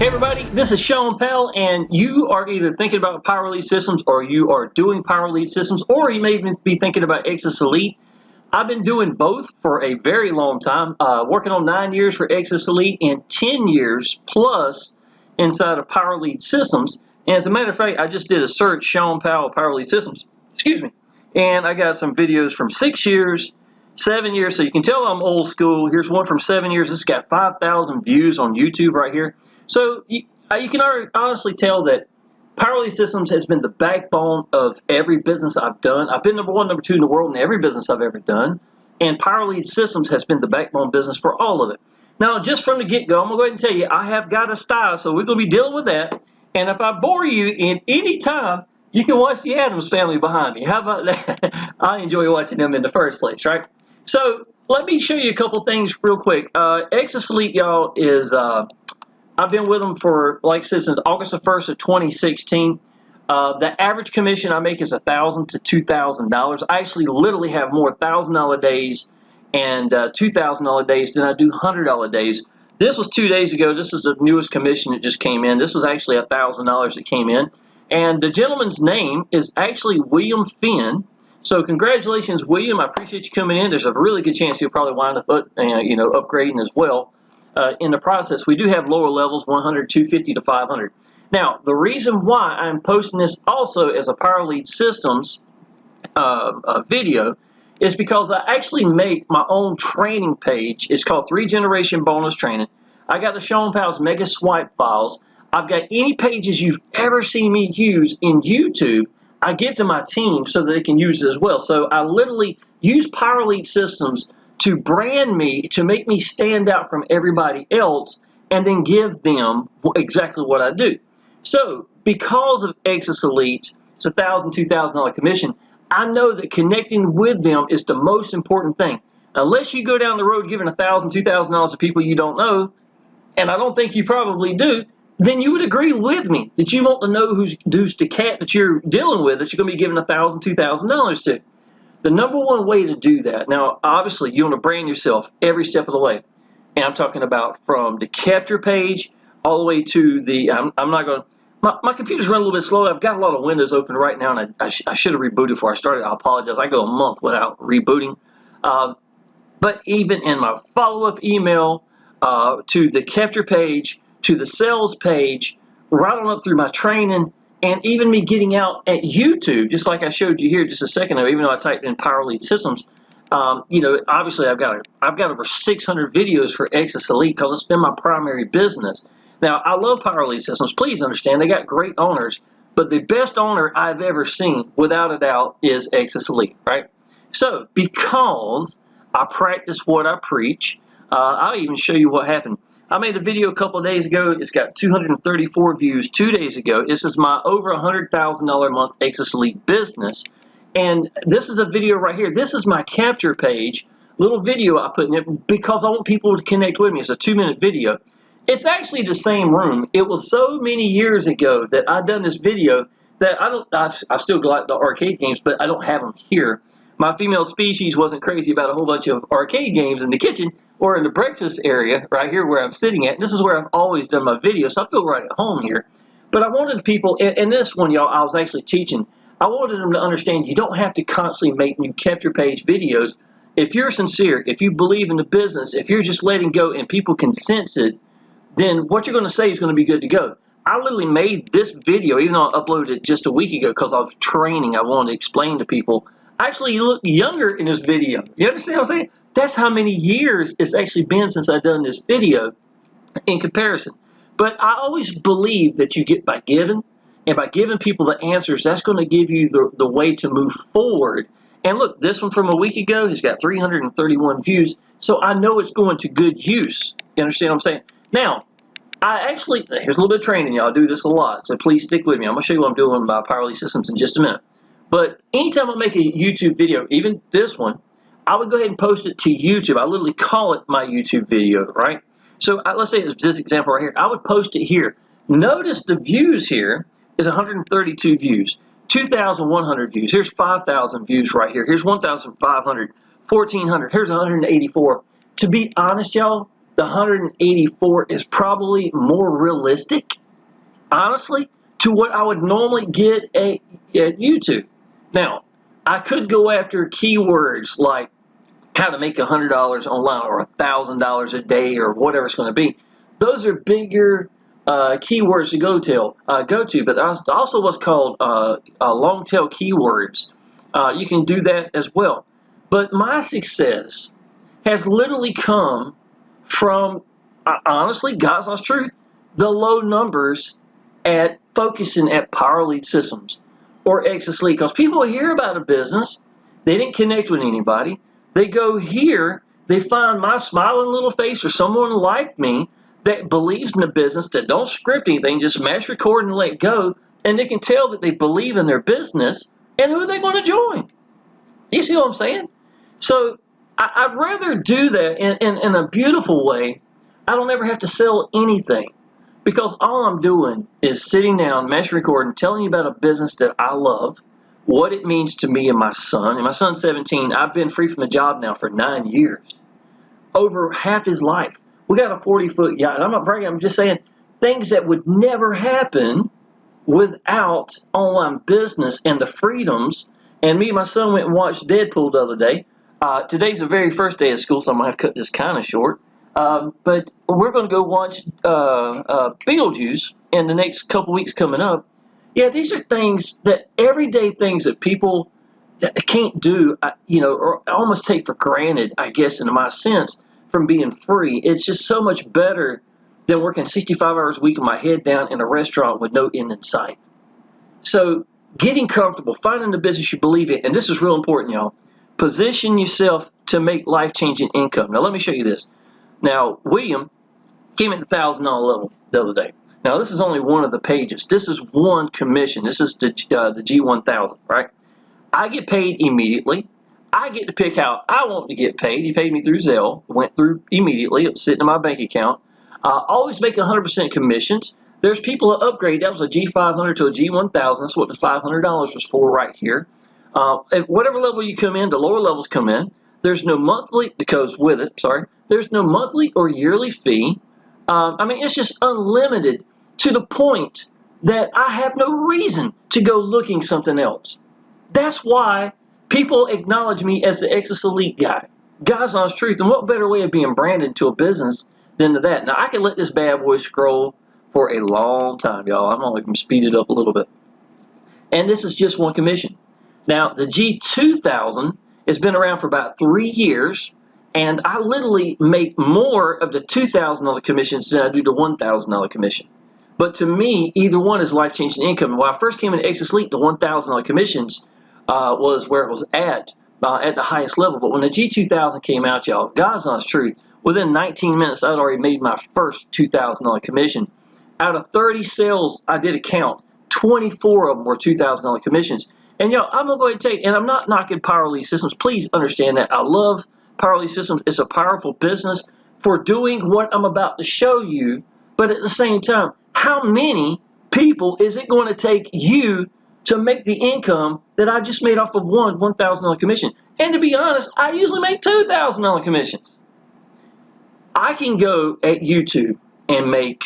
Hey everybody, this is Shawn Powell, and you are either thinking about Power Elite systems, or you are doing Power Elite systems, or you may even be thinking about Exitus Elite. I've been doing both for a very long time, working on 9 years for Exitus Elite and 10 years plus inside of Power Elite systems. And as a matter of fact, I just did a search, Shawn Powell Power Elite systems, excuse me, and I got some videos from 6 years, 7 years, so you can tell I'm old school. Here's one from 7 years. This got 5,000 views on YouTube right here. So you can honestly tell that Power Elite Systems has been the backbone of every business I've done. I've been number 1, number 2 in the world in every business I've ever done. And Power Elite Systems has been the backbone business for all of it. Now, just from the get-go, I'm going to go ahead and tell you, I have got a style, so we're going to be dealing with that. And if I bore you in any time, you can watch the Addams Family behind me. How about that? I enjoy watching them in the first place, right? So let me show you a couple things real quick. Exitus Elite, y'all, is... I've been with them for, like I said, since August the 1st of 2016. The average commission I make is $1,000 to $2,000. I actually literally have more $1,000 days and $2,000 days than I do $100 days. This was 2 days ago. This is the newest commission that just came in. This was actually $1,000 that came in. And the gentleman's name is actually William Finn. So congratulations, William. I appreciate you coming in. There's a really good chance you'll probably wind up upgrading as well. In the process, we do have lower levels, 100, 250 to 500. Now, the reason why I'm posting this also as a Power Elite Systems video is because I actually make my own training page. It's called 3 Generation Bonus Training. I got the Shawn Powell's Mega Swipe files. I've got any pages you've ever seen me use in YouTube, I give to my team so that they can use it as well. So I literally use Power Elite Systems to brand me, to make me stand out from everybody else, and then give them exactly what I do. So, because of Exitus Elite, it's $1,000, $2,000 commission, I know that connecting with them is the most important thing. Unless you go down the road giving $1,000, $2,000 to people you don't know, and I don't think you probably do, then you would agree with me that you want to know who's the cat that you're dealing with that you're going to be giving $1,000, $2,000 to. The number one way to do that, now obviously you want to brand yourself every step of the way. And I'm talking about from the capture page all the way to the, I'm not going to, my computer's running a little bit slow. I've got a lot of windows open right now, and I should have rebooted before I started. I apologize. I go a month without rebooting. But even in my follow-up email to the capture page, to the sales page, right on up through my training, and even me getting out at YouTube, just like I showed you here just a second ago, even though I typed in Power Elite Systems, obviously I've got over 600 videos for Exitus Elite because it's been my primary business. Now, I love Power Elite Systems. Please understand, they got great owners, but the best owner I've ever seen, without a doubt, is Exitus Elite, right? So, because I practice what I preach, I'll even show you what happened. I made a video a couple of days ago. It's got 234 views 2 days ago. This is my over $100,000 a month Exitus Elite business. And this is a video right here. This is my capture page, little video I put in it because I want people to connect with me. It's a 2-minute video. It's actually the same room. It was so many years ago that I've done this video that I've still got the arcade games, but I don't have them here. My female species wasn't crazy about a whole bunch of arcade games in the kitchen or in the breakfast area right here where I'm sitting at. This is where I've always done my videos, so I feel right at home here. But I wanted people, and this one, y'all, I was actually teaching. I wanted them to understand you don't have to constantly make new capture page videos. If you're sincere, if you believe in the business, if you're just letting go and people can sense it, then what you're going to say is going to be good to go. I literally made this video, even though I uploaded it just a week ago because I was training. I wanted to explain to people. Actually, you look younger in this video. You understand what I'm saying? That's how many years it's actually been since I've done this video in comparison. But I always believe that you get by giving, and by giving people the answers, that's going to give you the way to move forward. And look, this one from a week ago has got 331 views, so I know it's going to good use. You understand what I'm saying? Now, here's a little bit of training, y'all. I do this a lot, so please stick with me. I'm going to show you what I'm doing by Power Elite Systems in just a minute. But anytime I make a YouTube video, even this one, I would go ahead and post it to YouTube. I literally call it my YouTube video, right? So let's say it's this example right here. I would post it here. Notice the views here is 132 views, 2,100 views. Here's 5,000 views right here. Here's 1,500, 1,400. Here's 184. To be honest, y'all, the 184 is probably more realistic, honestly, to what I would normally get at YouTube. Now, I could go after keywords like how to make $100 online or $1,000 a day or whatever it's going to be. Those are bigger keywords to go to, but also what's called long tail keywords. You can do that as well. But my success has literally come from, honestly, God's honest truth, the low numbers at focusing at Power Lead Systems or Exitus Elite. Because people hear about a business, they didn't connect with anybody. They go here, they find my smiling little face or someone like me that believes in the business, that don't script anything, just mash record and let go, and they can tell that they believe in their business and who they're going to join. You see what I'm saying? So I'd rather do that in a beautiful way. I don't ever have to sell anything because all I'm doing is sitting down, mash recording, telling you about a business that I love, what it means to me and my son. And my son's 17. I've been free from a job now for 9 years, over half his life. We got a 40-foot yacht. I'm not bragging. I'm just saying things that would never happen without online business and the freedoms. And me and my son went and watched Deadpool the other day. Today's the very first day of school, so I'm going to have to cut this kind of short. But we're going to go watch Beetlejuice in the next couple weeks coming up. Yeah, these are things that everyday things that people can't do, or almost take for granted, I guess, in my sense, from being free. It's just so much better than working 65 hours a week with my head down in a restaurant with no end in sight. So getting comfortable, finding the business you believe in, and this is real important, y'all. Position yourself to make life-changing income. Now, let me show you this. Now, William came at the $1,000 level the other day. Now, this is only one of the pages. This is one commission. This is the G1000, right? I get paid immediately. I get to pick how I want to get paid. He paid me through Zelle. Went through immediately. It was sitting in my bank account. Always make 100% commissions. There's people that upgrade. That was a G500 to a G1000. That's what the $500 was for right here. At whatever level you come in, the lower levels come in. There's no monthly that goes with it. Sorry. There's no monthly or yearly fee. It's just unlimited to the point that I have no reason to go looking something else. That's why people acknowledge me as the Exitus Elite guy. God's honest truth. And what better way of being branded to a business than to that? Now, I can let this bad boy scroll for a long time, y'all. I'm only going to speed it up a little bit. And this is just one commission. Now, the G2000 has been around for about 3 years, and I literally make more of the $2,000 commissions than I do the $1,000 commission. But to me, either one is life-changing income. And when I first came into Exitus Elite, the $1,000 commissions was where it was at the highest level. But when the G2000 came out, y'all, God's honest truth, within 19 minutes, I'd already made my first $2,000 commission. Out of 30 sales I did a count, 24 of them were $2,000 commissions. And y'all, I'm going to go ahead and tell you, and I'm not knocking Power Lead Systems. Please understand that. I love Power Lead Systems. It's a powerful business for doing what I'm about to show you. But at the same time, how many people is it going to take you to make the income that I just made off of one $1,000 commission? And to be honest, I usually make $2,000 commissions. I can go at YouTube and make,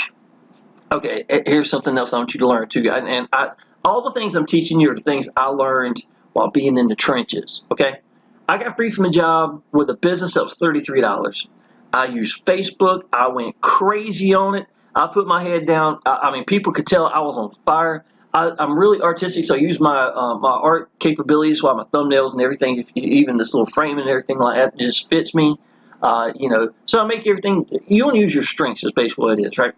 okay, here's something else I want you to learn too, guys. And all the things I'm teaching you are the things I learned while being in the trenches, okay? I got free from a job with a business that was $33. I used Facebook. I went crazy on it. I put my head down. People could tell I was on fire. I'm really artistic, so I use my art capabilities, my thumbnails and everything, even this little frame and everything like that, just fits me. So I make everything. You want to use your strengths is basically what it is, right?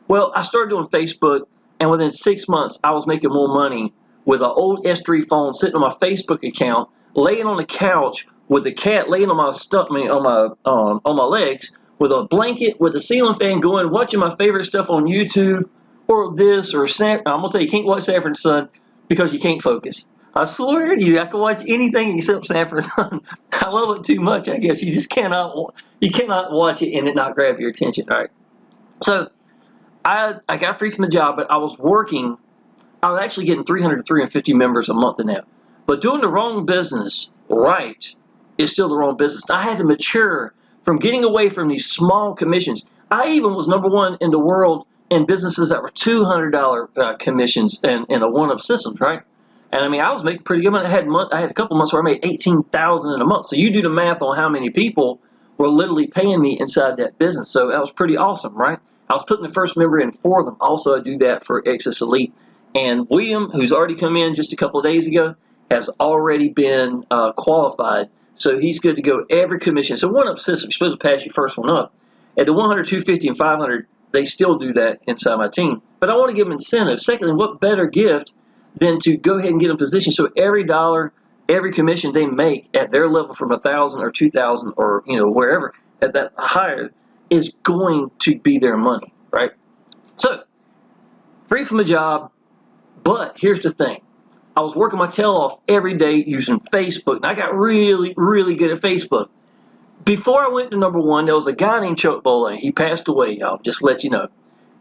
Well, I started doing Facebook, and within 6 months, I was making more money with an old S3 phone sitting on my Facebook account, laying on the couch with the cat laying on my legs, with a blanket, with a ceiling fan going, watching my favorite stuff on YouTube, or this, or I'm going to tell you, you can't watch Sanford and Son because you can't focus. I swear to you, I can watch anything except Sanford and Son. I love it too much, I guess. You just cannot watch it and it not grab your attention. All right. So I got free from the job, but I was working. I was actually getting 300 to 350 members a month in that. But doing the wrong business right is still the wrong business. I had to mature from getting away from these small commissions. I even was #1 in the world in businesses that were $200 commissions and a one-up systems, right? And I mean, I was making pretty good money. I had a couple months where I made $18,000 in a month. So you do the math on how many people were literally paying me inside that business. So that was pretty awesome, right? I was putting the first member in for them. Also, I do that for Exitus Elite. And William, who's already come in just a couple of days ago, has already been qualified. So he's good to go every commission. So one-up system, you're supposed to pass your first one up. At the 100, 250, and 500, they still do that inside my team. But I want to give them incentives. Secondly, what better gift than to go ahead and get them positioned so every dollar, every commission they make at their level from 1,000 or 2,000 or wherever at that higher is going to be their money, right? So free from a job, but here's the thing. I was working my tail off every day using Facebook, and I got really, really good at Facebook. Before I went to #1, there was a guy named Chuck Bowling. He passed away, y'all, just to let you know.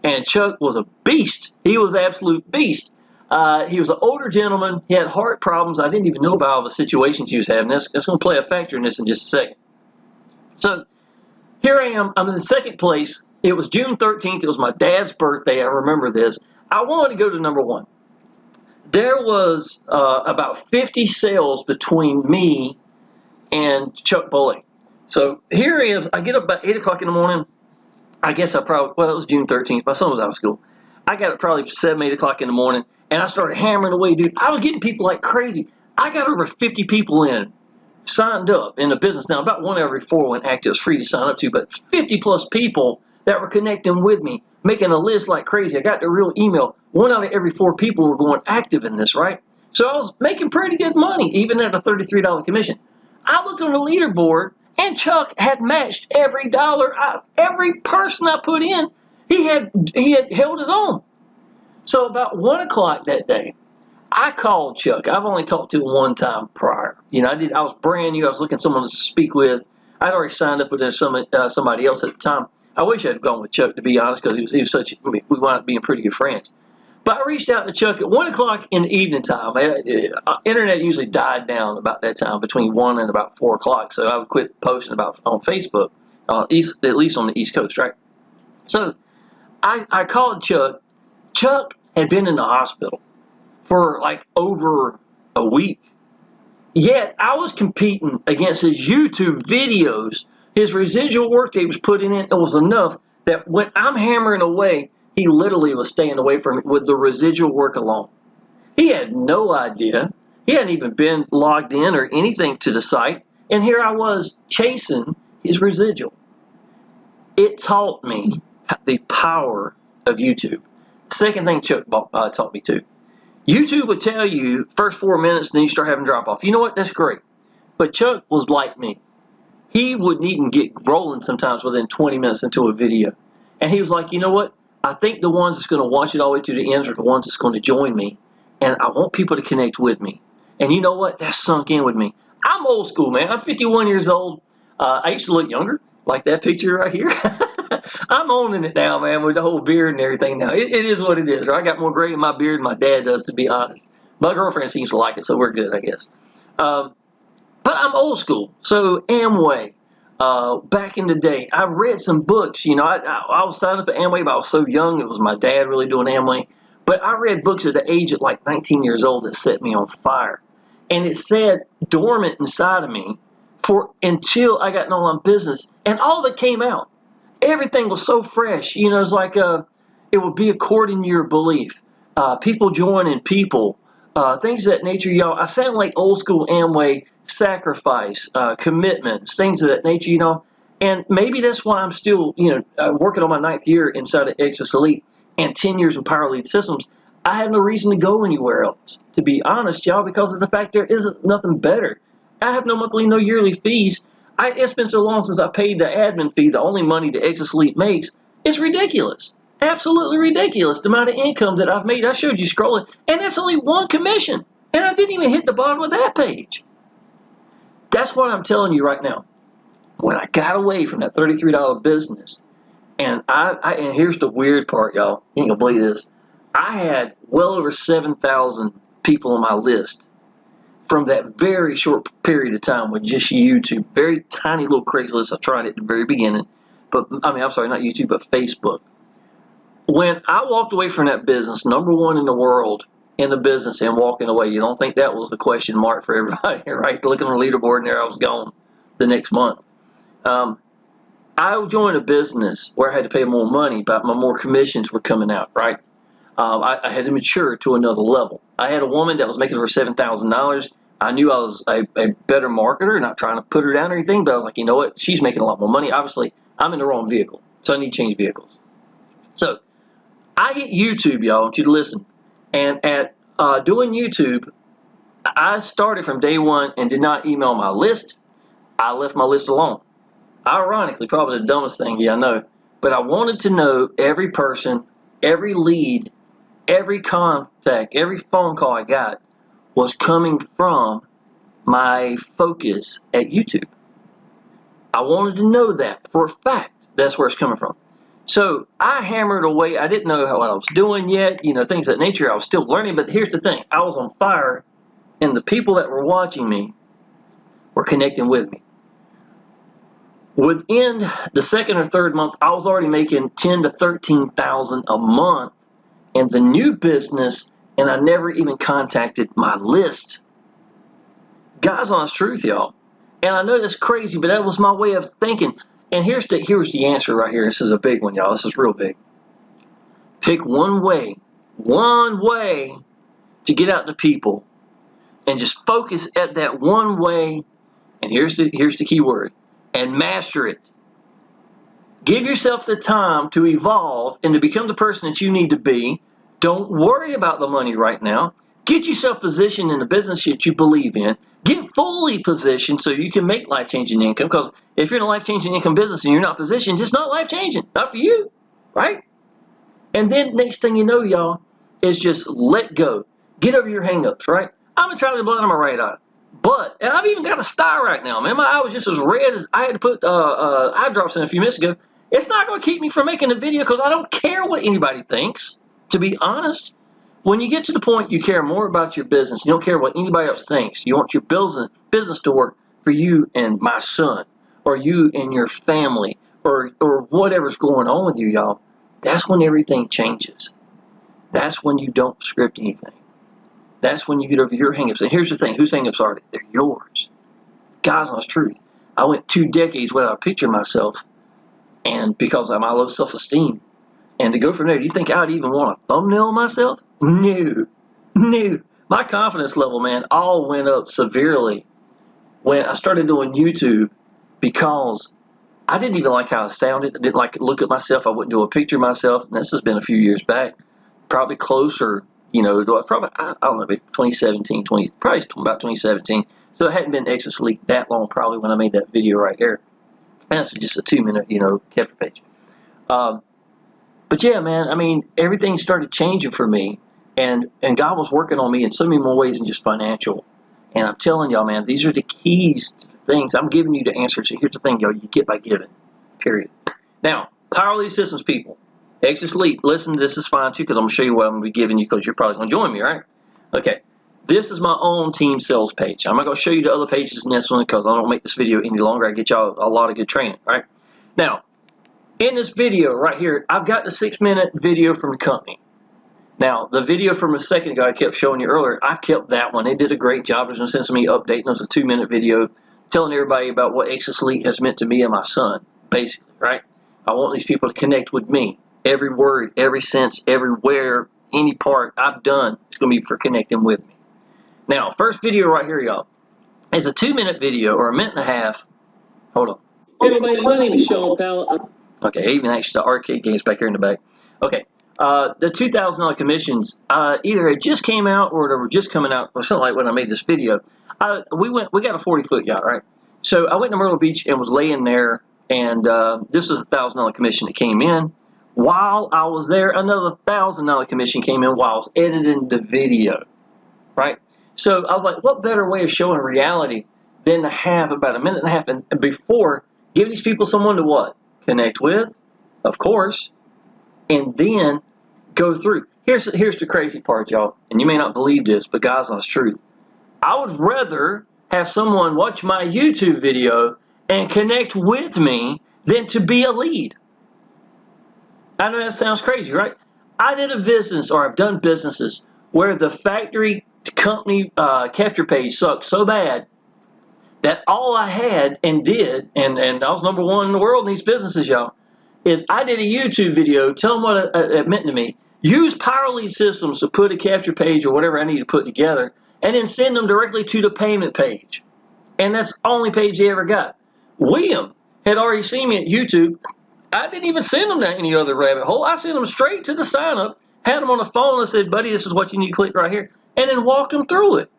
And Chuck was a beast. He was an absolute beast. He was an older gentleman. He had heart problems. I didn't even know about all the situations he was having. That's going to play a factor in this in just a second. So here I am. I'm in second place. It was June 13th. It was my dad's birthday. I remember this. I wanted to go to #1. There was about 50 sales between me and Chuck Bowling. So here he is. I get up about 8 o'clock in the morning. I guess it was June 13th. My son was out of school. I got up probably 7, 8 o'clock in the morning, and I started hammering away, dude. I was getting people like crazy. I got over 50 people signed up in the business. Now, about 1 every 4 went active. It was free to sign up to, but 50 plus people that were connecting with me, making a list like crazy. I got the real email. 1 out of every 4 people were going active in this, right? So I was making pretty good money, even at a $33 commission. I looked on the leaderboard, and Chuck had matched every dollar. Every person I put in, he had held his own. So about 1 o'clock that day, I called Chuck. I've only talked to him one time prior. I was brand new. I was looking for someone to speak with. I'd already signed up with somebody else at the time. I wish I'd gone with Chuck, to be honest, because he was such. We wound up being pretty good friends. But I reached out to Chuck at 1 o'clock in the evening time. Internet usually died down about that time, between 1 and about 4 o'clock. So I would quit posting on Facebook, at least on the East Coast, right? So I called Chuck. Chuck had been in the hospital for like over a week. Yet I was competing against his YouTube videos. His residual work that he was putting in, it was enough that when I'm hammering away, he literally was staying away from it with the residual work alone. He had no idea. He hadn't even been logged in or anything to the site. And here I was chasing his residual. It taught me the power of YouTube. Second thing Chuck taught me too. YouTube would tell you first 4 minutes, and then you start having drop off. You know what? That's great. But Chuck was like me. He wouldn't even get rolling sometimes within 20 minutes into a video. And he was like, you know what? I think the ones that's going to watch it all the way to the end are the ones that's going to join me. And I want people to connect with me. And you know what? That sunk in with me. I'm old school, man. I'm 51 years old. I used to look younger, like that picture right here. I'm owning it now, man, with the whole beard and everything now. It is what it is. Right? I got more gray in my beard than my dad does, to be honest. My girlfriend seems to like it, so we're good, I guess. But I'm old school. So Amway, back in the day, I read some books. I was signed up at Amway, but I was so young. It was my dad really doing Amway. But I read books at the age of like 19 years old that set me on fire. And it said dormant inside of me until I got in online business. And all that came out, everything was so fresh. It's like it would be according to your belief. People joining people, things of that nature. Y'all, I sound like old school Amway, sacrifice, commitments, things of that nature, And maybe that's why I'm still, working on my 9th year inside of Exitus Elite and 10 years in Power Lead Systems. I have no reason to go anywhere else, to be honest, y'all, because of the fact there isn't nothing better. I have no monthly, no yearly fees. It's been so long since I paid the admin fee, the only money the Exitus Elite makes. It's ridiculous. Absolutely ridiculous, the amount of income that I've made. I showed you scrolling, and that's only one commission. And I didn't even hit the bottom of that page. That's what I'm telling you right now. When I got away from that $33 business, and and here's the weird part, y'all. You ain't gonna believe this. I had well over 7,000 people on my list from that very short period of time with just YouTube. Very tiny little Craigslist. I tried it at the very beginning. But, I mean, I'm sorry, not YouTube, but Facebook. When I walked away from that business, #1 in the world in the business and walking away, you don't think that was a question mark for everybody, right? Looking on the leaderboard and there I was gone the next month. I joined a business where I had to pay more money, but more commissions were coming out, right? I had to mature to another level. I had a woman that was making over $7,000. I knew I was a better marketer, not trying to put her down or anything, but I was like, you know what? She's making a lot more money. Obviously, I'm in the wrong vehicle, so I need to change vehicles. So I hit YouTube, y'all. I want you to listen. And at doing YouTube, I started from day one and did not email my list. I left my list alone. Ironically, probably the dumbest thing, yeah, I know. But I wanted to know every person, every lead, every contact, every phone call I got was coming from my focus at YouTube. I wanted to know that for a fact. That's where it's coming from. So I hammered away. I didn't know what I was doing yet, you know, things of that nature. I was still learning. But here's the thing. I was on fire, and the people that were watching me were connecting with me. Within the second or third month, I was already making $10,000 to $13,000 a month in the new business, and I never even contacted my list. God's honest truth, y'all. And I know that's crazy, but that was my way of thinking. And here's the answer right here. This is a big one, y'all. This is real big. Pick one way to get out to people, and just focus at that one way. And here's the key word. And master it. Give yourself the time to evolve and to become the person that you need to be. Don't worry about the money right now. Get yourself positioned in the business that you believe in. Get fully positioned so you can make life-changing income. Because if you're in a life-changing income business and you're not positioned, it's not life-changing. Not for you, right? And then next thing you know, y'all, is just let go. Get over your hang-ups, right? I'm going to try to blind my right eye. But, and I've even got a sty right now, man. My eye was just as red as I had to put eye drops in a few minutes ago. It's not going to keep me from making a video because I don't care what anybody thinks, to be honest. When you get to the point you care more about your business, you don't care what anybody else thinks. You want your business to work for you and my son, or you and your family, or whatever's going on with you, y'all. That's when everything changes. That's when you don't script anything. That's when you get over your hangups. And here's the thing. Whose hangups are they? They're yours. God's honest truth. I went 2 decades without a picture of myself, and because of my low self-esteem. And to go from there, do you think I'd even want a thumbnail of myself? No. My confidence level, man, all went up severely when I started doing YouTube, because I didn't even like how I sounded. I didn't like to look at myself. I wouldn't do a picture of myself. And this has been a few years back. Probably closer, you know, probably, I don't know, 2017, probably about 2017. So it hadn't been Exitus Elite that long probably when I made that video right here. And that's just a 2-minute, you know, capture page. But yeah, man, I mean, everything started changing for me, and God was working on me in so many more ways than just financial. And I'm telling y'all, man, these are the keys to things. I'm giving you the answers. So here's the thing, y'all, you get by giving, period. Now, Power Elite Systems people, Exitus Elite, listen, this is fine too, because I'm going to show you what I'm going to be giving you, because you're probably going to join me, right? Okay, this is my own team sales page. I'm not going to show you the other pages in this one, because I don't make this video any longer. I get y'all a lot of good training, right? Now, in this video right here, I've got the 6-minute video from the company. Now, the video from a second ago I kept showing you earlier, I've kept that one. They did a great job. There's no sense of me updating. It was a 2-minute video telling everybody about what Exitus Elite has meant to me and my son, basically, right? I want these people to connect with me. Every word, every sense, everywhere, any part I've done is going to be for connecting with me. Now, first video right here, y'all, is a 2-minute video, or a minute and a half. Hold on. Hey everybody, my name is Shawn Powell. Okay, even actually the arcade games back here in the back. Okay, the $2,000 commissions either had just came out or they were just coming out, or something like when I made this video. We got a 40-foot yacht, right? So I went to Myrtle Beach and was laying there, and this was a $1,000 commission that came in. While I was there, another $1,000 commission came in while I was editing the video, right? So I was like, what better way of showing reality than to have about a minute and a half and before give these people someone to what? Connect with, of course, and then go through. Here's the crazy part, y'all, and you may not believe this, but God's honest truth. I would rather have someone watch my YouTube video and connect with me than to be a lead. I know that sounds crazy, right? I did a business, or I've done businesses, where the factory company capture page sucked so bad that all I had and did, and I was number one in the world in these businesses, y'all, is I did a YouTube video telling what it meant to me. Use Power Lead Systems to put a capture page or whatever I need to put together, and then send them directly to the payment page. And that's the only page they ever got. William had already seen me at YouTube. I didn't even send him down any other rabbit hole. I sent him straight to the sign up, had him on the phone, and said, buddy, this is what you need to click right here, and then walked him through it.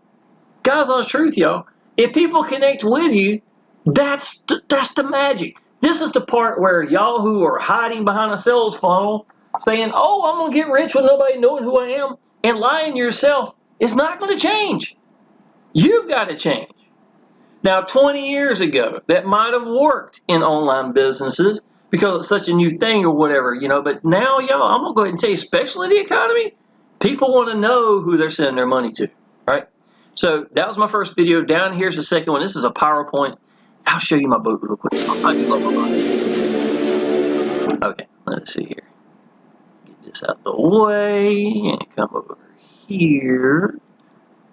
Guys, honest truth, y'all, if people connect with you, that's the magic. This is the part where y'all who are hiding behind a sales funnel saying, oh, I'm going to get rich with nobody knowing who I am, and lying to yourself, it's not going to change. You've got to change. Now, 20 years ago, that might have worked in online businesses because it's such a new thing or whatever, you know. But now, y'all, I'm going to go ahead and tell you, especially the economy, people want to know who they're sending their money to, right? So that was my first video. Down here's the second one. This is a PowerPoint. I'll show you my boat real quick. I do love my boat. Okay, let's see here. Get this out the way and come over here.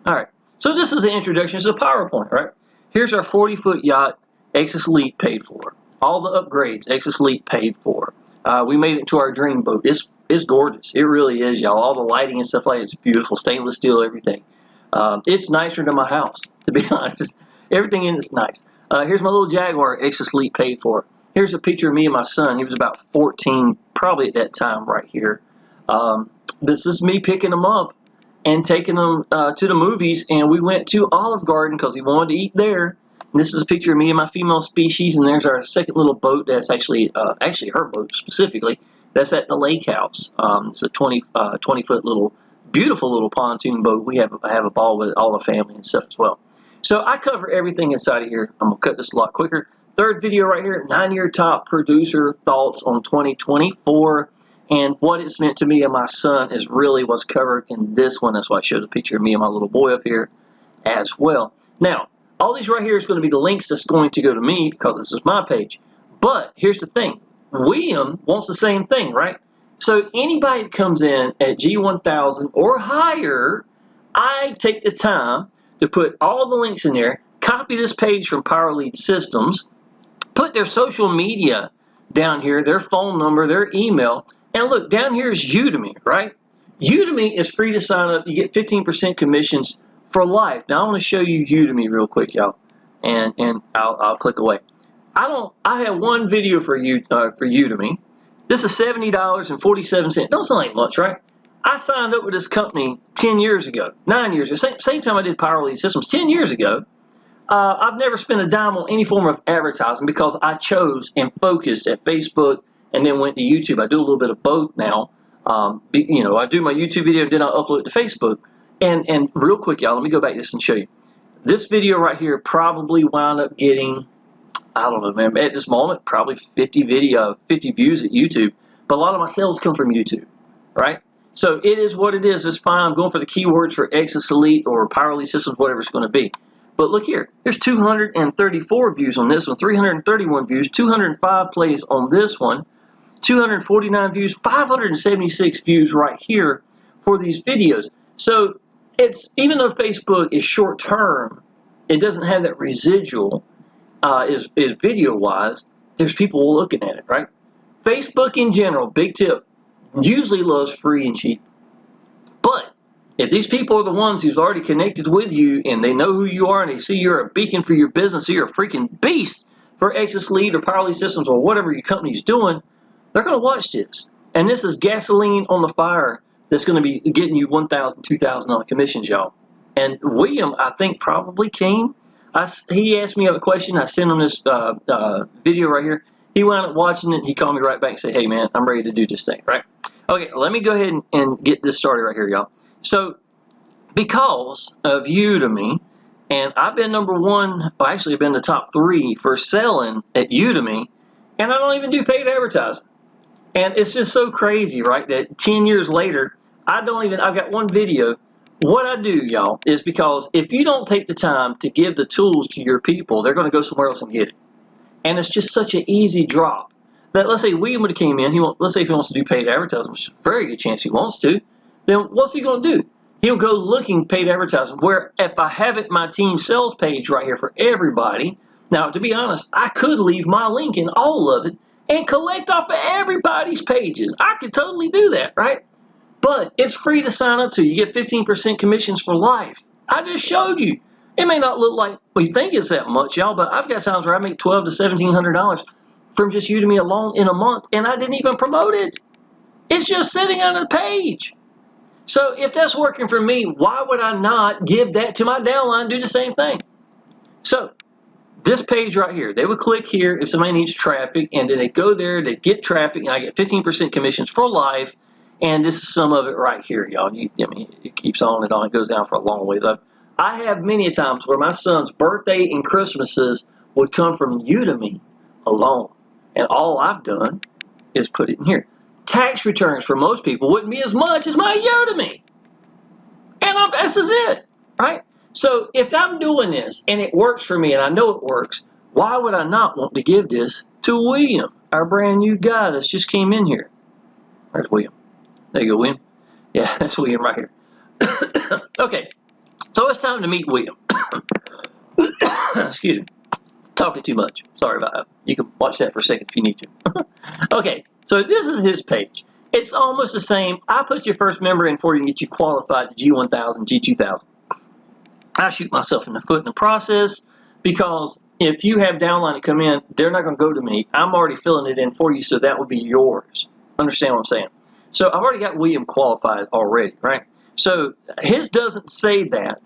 All right. So this is the introduction. It's a PowerPoint, right? Here's our 40-foot yacht, Exitus Elite paid for. All the upgrades, Exitus Elite paid for. We made it to our dream boat. It's gorgeous. It really is, y'all. All the lighting and stuff like that, it's beautiful. Stainless steel, everything. It's nicer than my house, to be honest. Everything in it's nice. Here's my little Jaguar, Exitus Elite paid for. Here's a picture of me and my son. He was about 14, probably at that time right here. This is me picking him up and taking him to the movies, and we went to Olive Garden because he wanted to eat there. And this is a picture of me and my female species, and there's our second little boat. That's actually her boat specifically. That's at the lake house. It's a 20-foot little, beautiful little pontoon boat. We have a ball with all the family and stuff as well. So I cover everything inside of here. I'm going to cut this a lot quicker. Third video right here, 9-year top producer thoughts on 2024. And what it's meant to me and my son is really what's covered in this one. That's why I showed a picture of me and my little boy up here as well. Now, all these right here is going to be the links that's going to go to me because this is my page. But here's the thing. William wants the same thing, right? So anybody that comes in at G1000 or higher, I take the time to put all the links in there, copy this page from Power Lead Systems, put their social media down here, their phone number, their email. And look, down here is Udemy, right? Udemy is free to sign up. You get 15% commissions for life. Now, I want to show you Udemy real quick, y'all, and I'll click away. I have one video for Udemy. This is $70.47. Don't sound like much, right? I signed up with this company 10 years ago, 9 years ago, same time I did Power Lead Systems, 10 years ago. I've never spent a dime on any form of advertising because I chose and focused at Facebook and then went to YouTube. I do a little bit of both now. You know, I do my YouTube video, then I upload it to Facebook. And real quick, y'all, let me go back to this and show you. This video right here probably wound up getting, I don't know, man, at this moment, probably 50 views at YouTube. But a lot of my sales come from YouTube, right? So it is what it is. It's fine. I'm going for the keywords for Exitus Elite or Power Lead Systems, whatever it's going to be. But look here. There's 234 views on this one, 331 views, 205 plays on this one, 249 views, 576 views right here for these videos. So it's, even though Facebook is short term, it doesn't have that residual is video wise. There's people looking at it, right? Facebook in general, big tip, usually loves free and cheap. But if these people are the ones who's already connected with you and they know who you are and they see you're a beacon for your business, so you're a freaking beast for Exitus Elite or Power Lead Systems or whatever your company's doing, they're going to watch this. And this is gasoline on the fire that's going to be getting you $1,000, $2,000 on commissions, y'all. And William, I think, probably came. He asked me a question. I sent him this video right here. He wound up watching it. He called me right back and said, hey, man, I'm ready to do this thing, right? Okay, let me go ahead and get this started right here, y'all. So because of Udemy, and I've been number one, well, actually I've been the top 3 for selling at Udemy, and I don't even do paid advertising. And it's just so crazy, right, that 10 years later, I've got one video what I do, y'all, is because if you don't take the time to give the tools to your people, they're going to go somewhere else and get it. And it's just such an easy drop. That let's say William would have came in, let's say if he wants to do paid advertising, which is a very good chance he wants to, then what's he going to do? He'll go looking paid advertising, where if I have it my team sales page right here for everybody, now to be honest, I could leave my link in all of it and collect off of everybody's pages. I could totally do that, right? But it's free to sign up to. You get 15% commissions for life. I just showed you. It may not look like we think it's that much, y'all, but I've got times where I make $1,200 to $1,700 from just Udemy alone in a month, and I didn't even promote it. It's just sitting on the page. So if that's working for me, why would I not give that to my downline and do the same thing? So this page right here, they would click here if somebody needs traffic, and then they go there, they get traffic, and I get 15% commissions for life. And this is some of it right here, y'all. I mean, it keeps on and on. It goes down for a long ways. I have many times where my son's birthday and Christmases would come from Udemy alone. And all I've done is put it in here. Tax returns for most people wouldn't be as much as my Udemy. And this is it, right? So if I'm doing this and it works for me and I know it works, why would I not want to give this to William, our brand new guy that's just came in here? Where's William? There you go, William. Yeah, that's William right here. Okay, so it's time to meet William. Excuse me. Talking too much. Sorry about that. You can watch that for a second if you need to. Okay, so this is his page. It's almost the same. I put your first member in for you and get you qualified to G1000, G2000. I shoot myself in the foot in the process because if you have downline to come in, they're not going to go to me. I'm already filling it in for you, so that would be yours. Understand what I'm saying? So I've already got William qualified already, right? So his doesn't say that,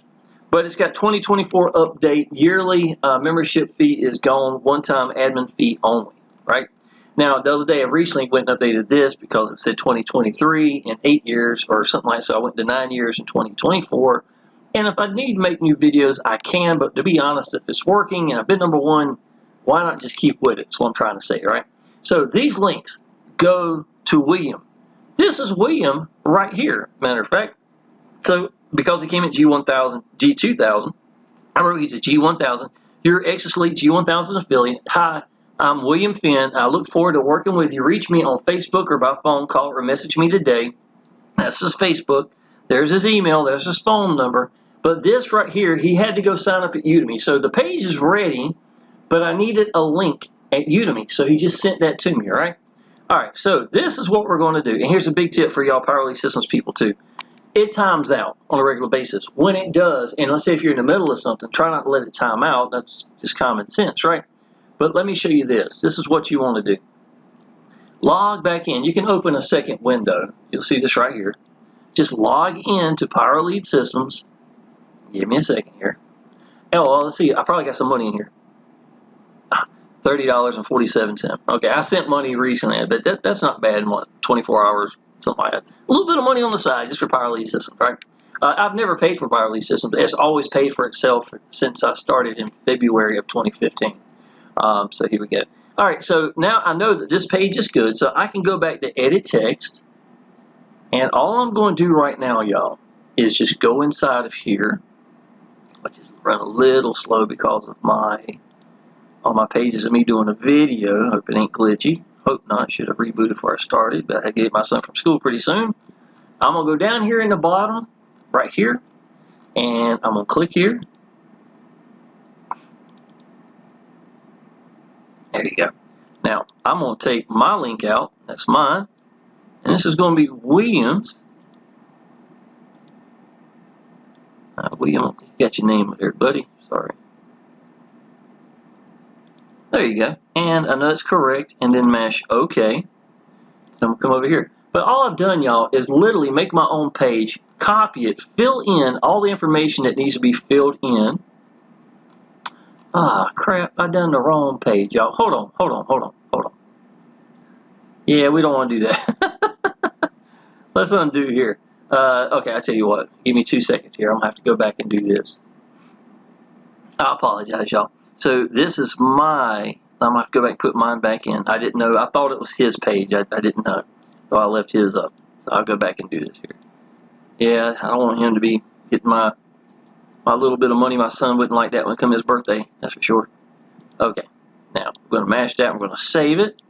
but it's got 2024 update, yearly membership fee is gone, one-time admin fee only, right? Now, the other day I recently went and updated this because it said 2023 in 8 years or something like that, so I went to 9 years in 2024. And if I need to make new videos, I can, but to be honest, if it's working and I've been #1, why not just keep with it? That's what I'm trying to say, right? So these links go to William. This is William right here, matter of fact. So because he came at G1000, G2000, I wrote he's a G1000. You're Exitus Elite G1000 affiliate. Hi, I'm William Finn. I look forward to working with you. Reach me on Facebook or by phone call or message me today. That's his Facebook. There's his email. There's his phone number. But this right here, he had to go sign up at Udemy. So the page is ready, but I needed a link at Udemy. So he just sent that to me, all right? All right, so this is what we're going to do. And here's a big tip for y'all Power Elite Systems people too. It times out on a regular basis. When it does, and let's say if you're in the middle of something, try not to let it time out. That's just common sense, right? But let me show you this. This is what you want to do. Log back in. You can open a second window. You'll see this right here. Just log in to Power Elite Systems. Give me a second here. Oh, well, let's see. I probably got some money in here. $30.47. Okay, I sent money recently, but that's not bad in what, 24 hours, something like that. A little bit of money on the side just for Power Elite Systems, right? I've never paid for Power Elite Systems. It's always paid for itself since I started in February of 2015. So here we go. All right, so now I know that this page is good, so I can go back to edit text, and all I'm going to do right now, y'all, is just go inside of here, which is run a little slow because of all my pages of me doing a video. Hope it ain't glitchy. Hope not. Should have rebooted before I started, but I get my son from school pretty soon. I'm going to go down here in the bottom, right here, and I'm going to click here. There you go. Now, I'm going to take my link out. That's mine. And this is going to be William's. William, I don't think you got your name there, buddy. Sorry. There you go. And I know it's correct. And then mash OK. I'm going to come over here. But all I've done, y'all, is literally make my own page, copy it, fill in all the information that needs to be filled in. Ah, crap. I done the wrong page, y'all. Hold on. Yeah, we don't want to do that. Let's undo here. Okay, I tell you what. Give me 2 seconds here. I'm going to have to go back and do this. I apologize, y'all. So this is I'm going to have to go back and put mine back in. I didn't know. I thought it was his page. I didn't know. So I left his up. So I'll go back and do this here. Yeah, I don't want him to be getting my little bit of money. My son wouldn't like that when it comes his birthday, that's for sure. Okay, now we're going to mash that. We're going to save it.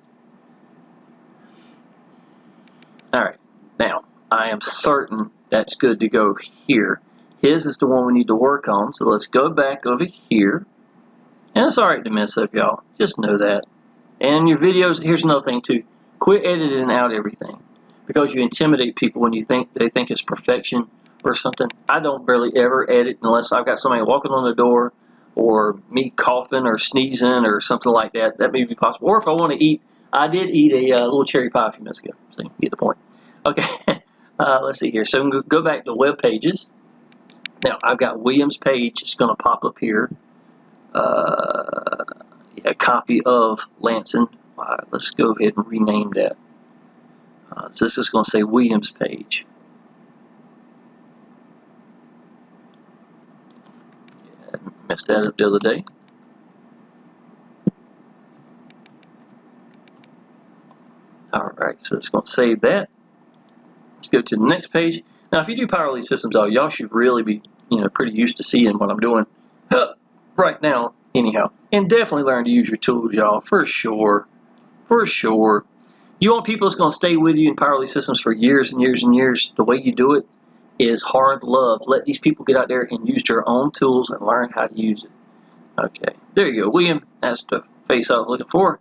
Alright, now I am certain that's good to go here. His is the one we need to work on, so let's go back over here. And it's alright to mess up, y'all. Just know that. And your videos, here's another thing too. Quit editing out everything, because you intimidate people when you think they think it's perfection or something. I don't barely ever edit unless I've got somebody walking on the door, or me coughing or sneezing or something like that. That may be possible. Or if I want to eat, I did eat a little cherry pie a few minutes ago, so you get the point. Okay, let's see here. So I'm going to go back to web pages. Now I've got William's page. It's going to pop up here. A copy of Lansing. Let's go ahead and rename that. So this is going to say William's page. Yeah, messed that up the other day. Alright, so it's going to save that. Let's go to the next page. Now, if you do Power Elite Systems, y'all should really be, pretty used to seeing what I'm doing right now, anyhow. And definitely learn to use your tools, y'all, for sure. For sure. You want people that's going to stay with you in Power Elite Systems for years and years and years. The way you do it is hard love. Let these people get out there and use their own tools and learn how to use it. Okay, there you go, William. That's the face I was looking for.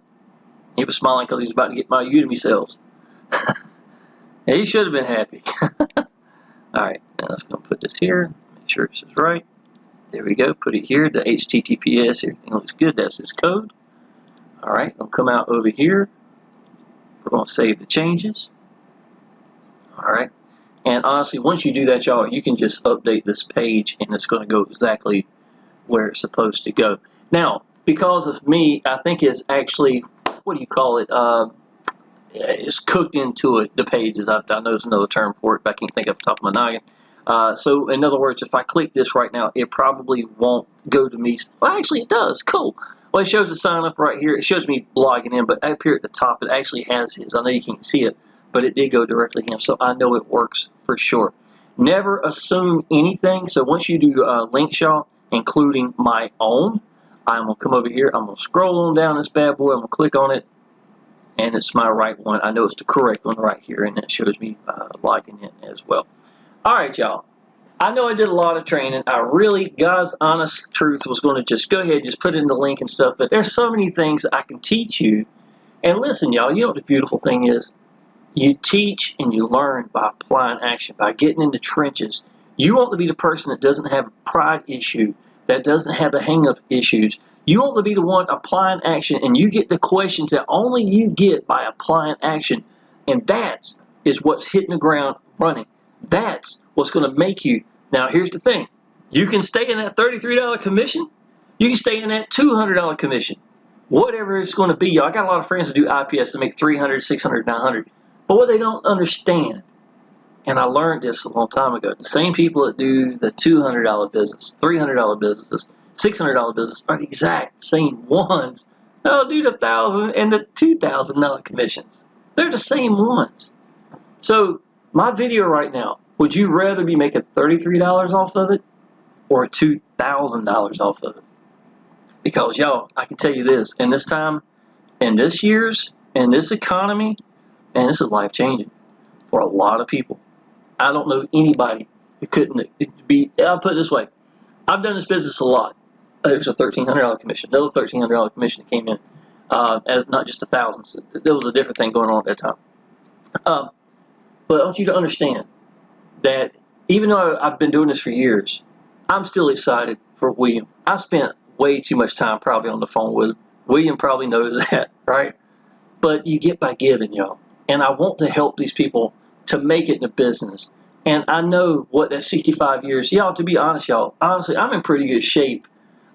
He was smiling because he's about to get my Udemy sales. He should have been happy. Alright, now let's go put this here. Make sure this is right. There we go. Put it here. The HTTPS, everything looks good. That's this code. Alright, I'll come out over here. We're going to save the changes. Alright, and honestly, once you do that, y'all, you can just update this page and it's going to go exactly where it's supposed to go. Now, because of me, I think it's actually, what do you call it? It's cooked into it, the pages. I know there's another term for it, but I can't think of the top of my noggin. So, in other words, if I click this right now, it probably won't go to me. Well, actually, it does. Cool. Well, it shows the sign up right here. It shows me logging in, but up here at the top, it actually has his. I know you can't see it, but it did go directly to him, so I know it works for sure. Never assume anything. So once you do links, y'all, including my own, I'm going to come over here. I'm going to scroll on down this bad boy. I'm going to click on it. And it's my right one. I know it's the correct one right here, and it shows me logging in as well. All right, y'all. I know I did a lot of training. I really, God's honest truth, was going to just go ahead and just put in the link and stuff, but there's so many things I can teach you. And listen, y'all, you know what the beautiful thing is? You teach and you learn by applying action, by getting in the trenches. You want to be the person that doesn't have a pride issue, that doesn't have the hang-up issues. You want to be the one applying action, and you get the questions that only you get by applying action. And that is what's hitting the ground running. That's what's going to make you. Now, here's the thing. You can stay in that $33 commission. You can stay in that $200 commission. Whatever it's going to be. I got a lot of friends that do IPS that make $300, $600, $900. But what they don't understand, and I learned this a long time ago, the same people that do the $200 business, $300 businesses, $600 business are the exact same ones that'll do the $1,000 and the $2,000 commissions. They're the same ones. So my video right now, would you rather be making $33 off of it or $2,000 off of it? Because y'all, I can tell you this, in this time, in this year's, in this economy, and this is life changing for a lot of people. I don't know anybody who couldn't be. I'll put it this way: I've done this business a lot. There's a $1,300 commission, another $1,300 commission that came in, as not just $1,000. There was a different thing going on at that time. But I want you to understand that even though I've been doing this for years, I'm still excited for William. I spent way too much time probably on the phone with him. William probably knows that, right? But you get by giving, y'all. And I want to help these people to make it in the business. And I know what that 65 years, y'all, to be honest, y'all, honestly, I'm in pretty good shape,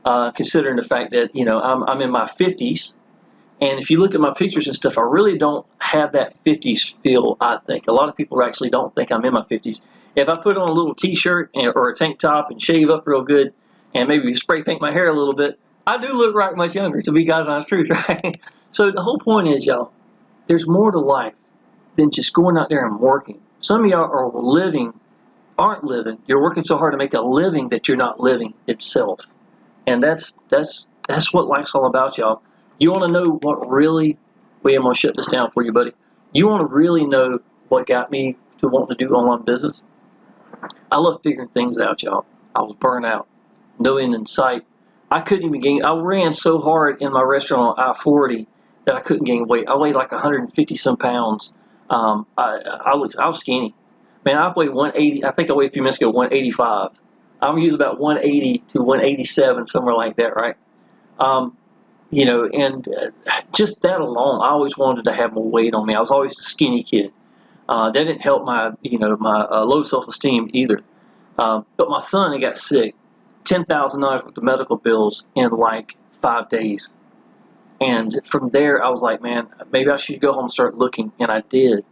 considering the fact that, I'm in my 50s. And if you look at my pictures and stuff, I really don't have that 50s feel, I think. A lot of people actually don't think I'm in my 50s. If I put on a little t-shirt or a tank top and shave up real good and maybe spray paint my hair a little bit, I do look right much younger, to be God's honest truth, right? So the whole point is, y'all, there's more to life than just going out there and working. Some of y'all are living aren't living. You're working so hard to make a living that you're not living itself. And that's what life's all about, y'all. You want to know what really, wait, I'm going to shut this down for you, buddy. You want to really know what got me to wanting to do online business? I love figuring things out, y'all. I was burnt out, no end in sight. I couldn't even gain, I ran so hard in my restaurant on I-40 that I couldn't gain weight. I weighed like 150 some pounds. I was skinny. Man, I weighed 180, I think I weighed a few minutes ago, 185. I'm using about 180 to 187, somewhere like that, right? You know, and just that alone, I always wanted to have more weight on me. I was always a skinny kid. That didn't help my, you know, my low self-esteem either. But my son, he got sick, $10,000 worth of medical bills in like 5 days. And from there, I was like, man, maybe I should go home and start looking. And I did.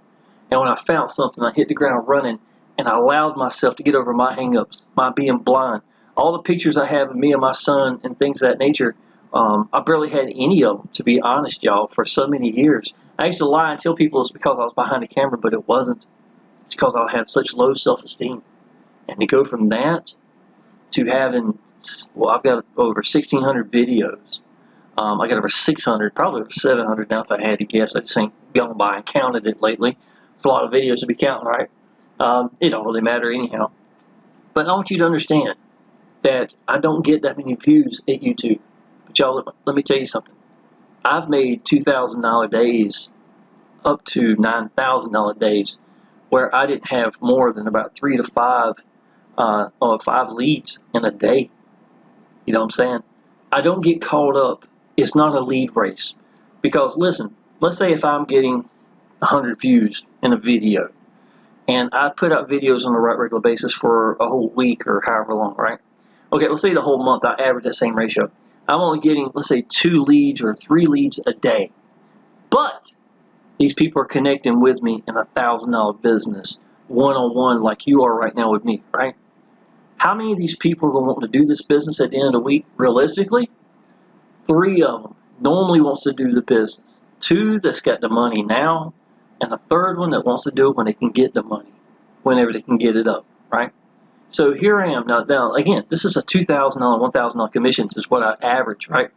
And when I found something, I hit the ground running, and I allowed myself to get over my hang-ups, my being blind. All the pictures I have of me and my son and things of that nature, I barely had any of them, to be honest, y'all, for so many years. I used to lie and tell people it's because I was behind the camera, but it wasn't. It's because I had such low self-esteem. And to go from that to having, well, I've got over 1,600 videos. I got over 600, probably over 700 now if I had to guess. I just ain't gone by and counted it lately. It's a lot of videos to be counting, right? It don't really matter anyhow. But I want you to understand that I don't get that many views at YouTube. But y'all, let me tell you something. I've made $2,000 days up to $9,000 days where I didn't have more than about 3 to 5 5 leads in a day. You know what I'm saying? I don't get caught up. It's not a lead race. Because listen, let's say if I'm getting 100 views in a video, and I put out videos on a regular basis for a whole week or however long, right? Okay, let's say the whole month I average that same ratio. I'm only getting, let's say, 2 leads or 3 leads a day. But these people are connecting with me in a $1,000 business, one-on-one like you are right now with me, right? How many of these people are going to want to do this business at the end of the week? Realistically, 3 of them normally wants to do the business. 2 that's got the money now, and a 3rd one that wants to do it when they can get the money, whenever they can get it up, right? So here I am. Now again, this is a $2,000, $1,000 commissions is what I average, right?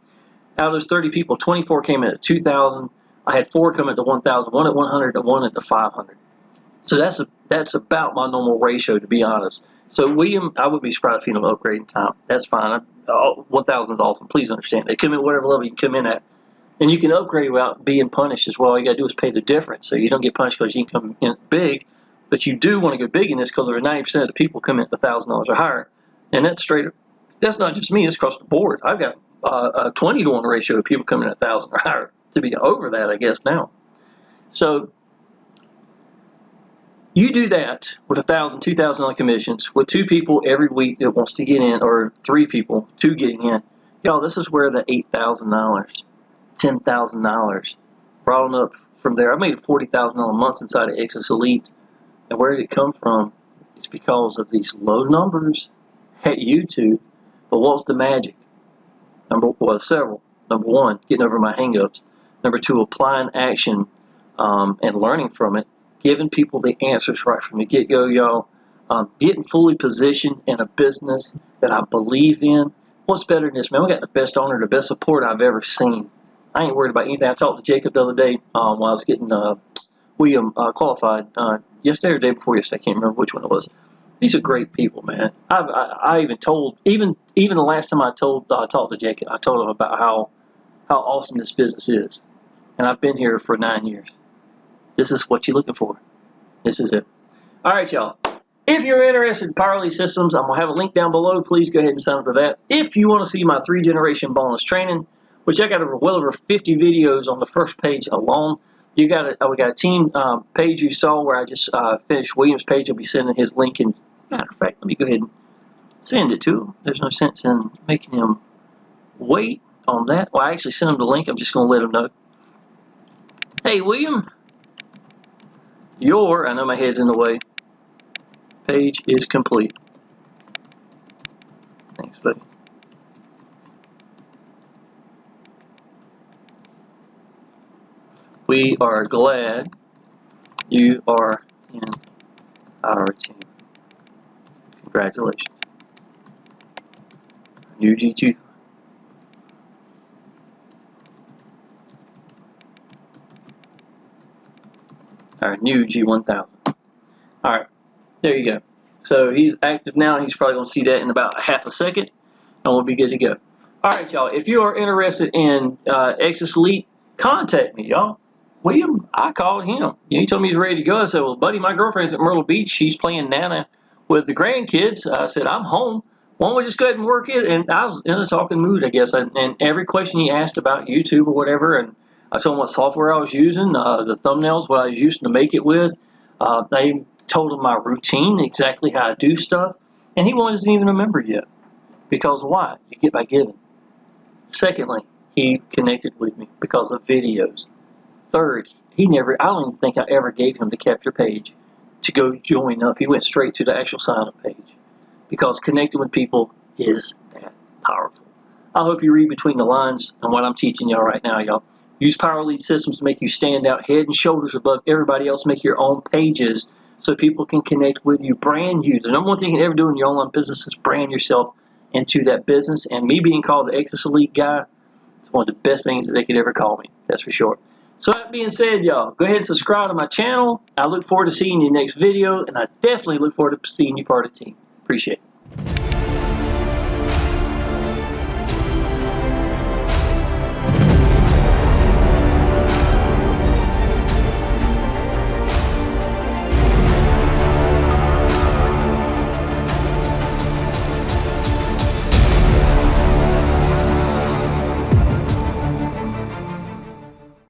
Out of those 30 people, 24 came in at 2,000. I had 4 come into 1,000, 1 at 100, and 1 at 500. So that's about my normal ratio, to be honest. So William, I would be surprised if you don't upgrade in time. That's fine. 1,000 is awesome. Please understand. They come in whatever level you can come in at. And you can upgrade without being punished as well. All you got to do is pay the difference. So you don't get punished because you can come in big. But you do want to go big in this because over 90% of the people come in at $1,000 or higher. And that's straight up. That's not just me. It's across the board. I've got a 20 to 1 ratio of people coming in at 1,000 or higher. To be over that, I guess, now. So you do that with $1,000, $2,000 commissions with 2 people every week that wants to get in, or 3 people, 2 getting in. Y'all, this is where the $8,000, $10,000 brought on up from there. I made $40,000 months inside of Exitus Elite. And where did it come from? It's because of these low numbers at YouTube. But what's the magic? Several. Number 1, getting over my hang-ups. Number 2, applying action and learning from it. Giving people the answers right from the get-go, y'all. Getting fully positioned in a business that I believe in. What's better than this, man? We got the best owner, the best support I've ever seen. I ain't worried about anything. I talked to Jacob the other day while I was getting William qualified yesterday or the day before yesterday. I can't remember which one it was. These are great people, man. I even told, even the last time I talked to Jacob, I told him about how awesome this business is. And I've been here for 9 years. This is what you're looking for. This is it. All right, y'all. If you're interested in Powell Systems, I'm going to have a link down below. Please go ahead and sign up for that. If you want to see my 3-generation bonus training, which I got well over 50 videos on the first page alone. We got a team page you saw where I just finished William's page. I'll be sending his link. And matter of fact, let me go ahead and send it to him. There's no sense in making him wait on that. Well, I actually sent him the link. I'm just going to let him know. Hey, William, I know my head's in the way, page is complete. Thanks, buddy. We are glad you are in our team. Congratulations. New G2. Our new G1000. Alright, there you go. So he's active now. He's probably going to see that in about half a second, and we'll be good to go. Alright, y'all. If you are interested in Exitus Elite, contact me, y'all. William, I called him. He told me he's ready to go. I said, well, buddy, my girlfriend's at Myrtle Beach. She's playing Nana with the grandkids. I said, I'm home. Why don't we just go ahead and work it? And I was in a talking mood, I guess. And every question he asked about YouTube or whatever, and I told him what software I was using, the thumbnails, what I was using to make it with. I told him my routine, exactly how I do stuff. And he wasn't even a member yet. Because why? You get by giving. Secondly, he connected with me because of videos. Third, I don't even think I ever gave him the capture page to go join up. He went straight to the actual sign-up page because connecting with people is that powerful. I hope you read between the lines on what I'm teaching y'all right now, y'all. Use Power Elite systems to make you stand out head and shoulders above everybody else. Make your own pages so people can connect with you. Brand you. The number one thing you can ever do in your online business is brand yourself into that business. And me being called the Exitus Elite guy, it's one of the best things that they could ever call me. That's for sure. So that being said, y'all, go ahead and subscribe to my channel. I look forward to seeing you next video, and I definitely look forward to seeing you part of the team. Appreciate it.